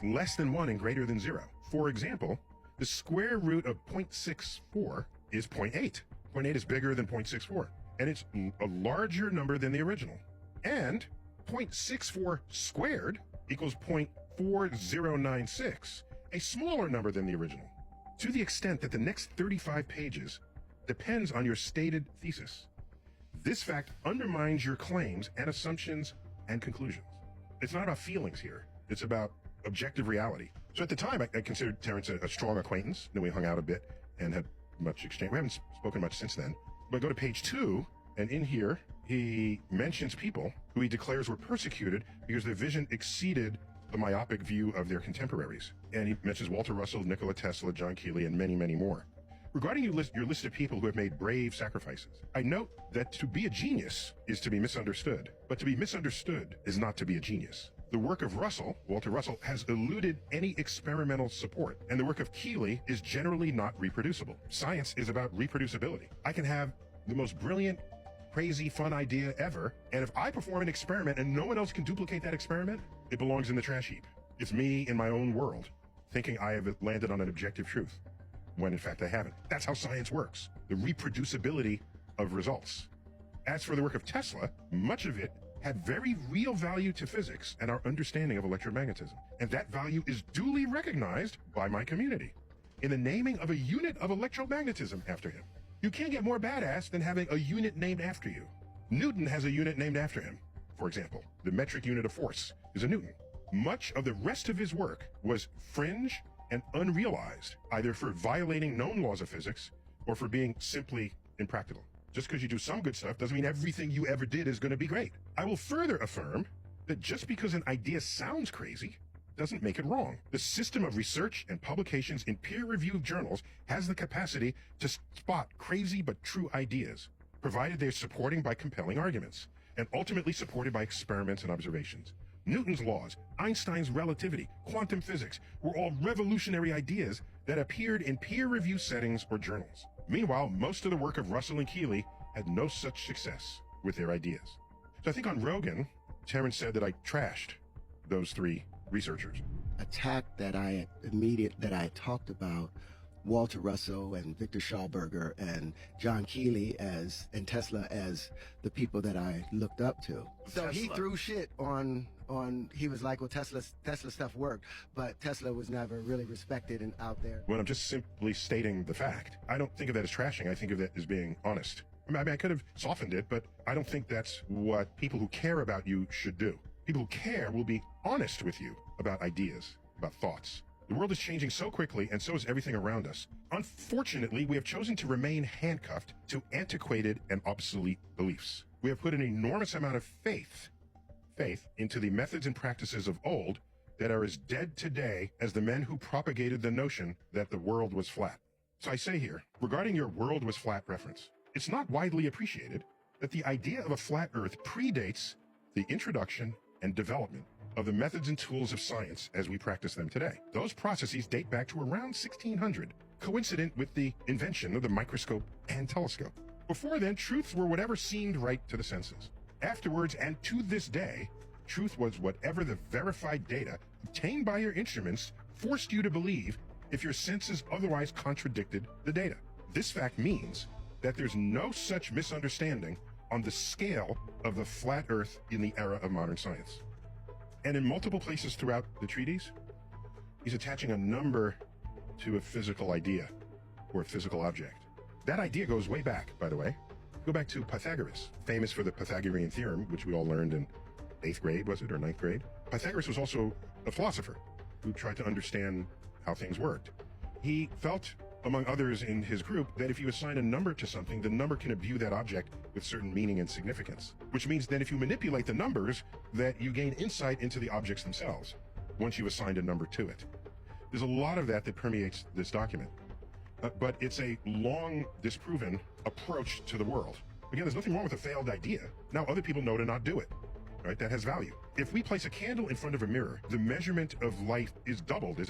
less than 1 and greater than 0. For example, the square root of 0.64 is 0.8. 0.8 is bigger than 0.64, and it's a larger number than the original. And 0.64 squared equals 0.4096, a smaller number than the original, to the extent that the next 35 pages depends on your stated thesis. This fact undermines your claims and assumptions and conclusions. It's not about feelings here. It's about objective reality. So at the time, I considered Terrence a strong acquaintance, and we hung out a bit and had much exchange. We haven't spoken much since then. But go to page 2, and in here, he mentions people who he declares were persecuted because their vision exceeded the myopic view of their contemporaries. And he mentions Walter Russell, Nikola Tesla, John Keely, and many, many more. Regarding your list of people who have made brave sacrifices, I note that to be a genius is to be misunderstood, but to be misunderstood is not to be a genius. The work of Walter Russell, has eluded any experimental support, and the work of Keely is generally not reproducible. Science is about reproducibility. I can have the most brilliant, crazy, fun idea ever, and if I perform an experiment and no one else can duplicate that experiment, it belongs in the trash heap. It's me in my own world, thinking I have landed on an objective truth, when in fact I haven't. That's how science works, the reproducibility of results. As for the work of Tesla, much of it had very real value to physics and our understanding of electromagnetism. And that value is duly recognized by my community in the naming of a unit of electromagnetism after him. You can't get more badass than having a unit named after you. Newton has a unit named after him. For example, the metric unit of force is a Newton. Much of the rest of his work was fringe and unrealized, either for violating known laws of physics or for being simply impractical. Just because you do some good stuff doesn't mean everything you ever did is going to be great. I will further affirm that just because an idea sounds crazy doesn't make it wrong. The system of research and publications in peer-reviewed journals has the capacity to spot crazy but true ideas, provided they're supporting by compelling arguments, and ultimately supported by experiments and observations. Newton's laws, Einstein's relativity, quantum physics were all revolutionary ideas that appeared in peer-review settings or journals. Meanwhile, most of the work of Russell and Keely had no such success with their ideas. So I think on Rogan, Terrence said that I trashed those 3 researchers. Attack that I talked about Walter Russell and Victor Schauberger and John Keely and Tesla as the people that I looked up to. So he threw shit on he was like, well, Tesla stuff worked, but Tesla was never really respected and out there. When I'm just simply stating the fact, I don't think of that as trashing. I think of that as being honest. I mean, I could have softened it, but I don't think that's what people who care about you should do. People who care will be honest with you about ideas, about thoughts. The world is changing so quickly, and so is everything around us. Unfortunately, we have chosen to remain handcuffed to antiquated and obsolete beliefs. We have put an enormous amount of faith into the methods and practices of old that are as dead today as the men who propagated the notion that the world was flat. So I say here, regarding your world was flat reference, it's not widely appreciated that the idea of a flat earth predates the introduction and development of the methods and tools of science as we practice them today. Those processes date back to around 1600, coincident with the invention of the microscope and telescope. Before then, truths were whatever seemed right to the senses. Afterwards, and to this day, truth was whatever the verified data obtained by your instruments forced you to believe if your senses otherwise contradicted the data. This fact means that there's no such misunderstanding on the scale of the flat earth in the era of modern science. And in multiple places throughout the treatise, he's attaching a number to a physical idea or a physical object. That idea goes way back, by the way. Go back to Pythagoras, famous for the Pythagorean theorem, which we all learned in 8th grade, was it, or 9th grade? Pythagoras was also a philosopher who tried to understand how things worked. He felt, among others in his group, that if you assign a number to something, the number can imbue that object with certain meaning and significance, which means that if you manipulate the numbers, that you gain insight into the objects themselves once you've assigned a number to it. There's a lot of that permeates this document. But it's a long disproven approach to the world. Again, there's nothing wrong with a failed idea. Now other people know to not do it, right? That has value. If we place a candle in front of a mirror, the measurement of light is doubled.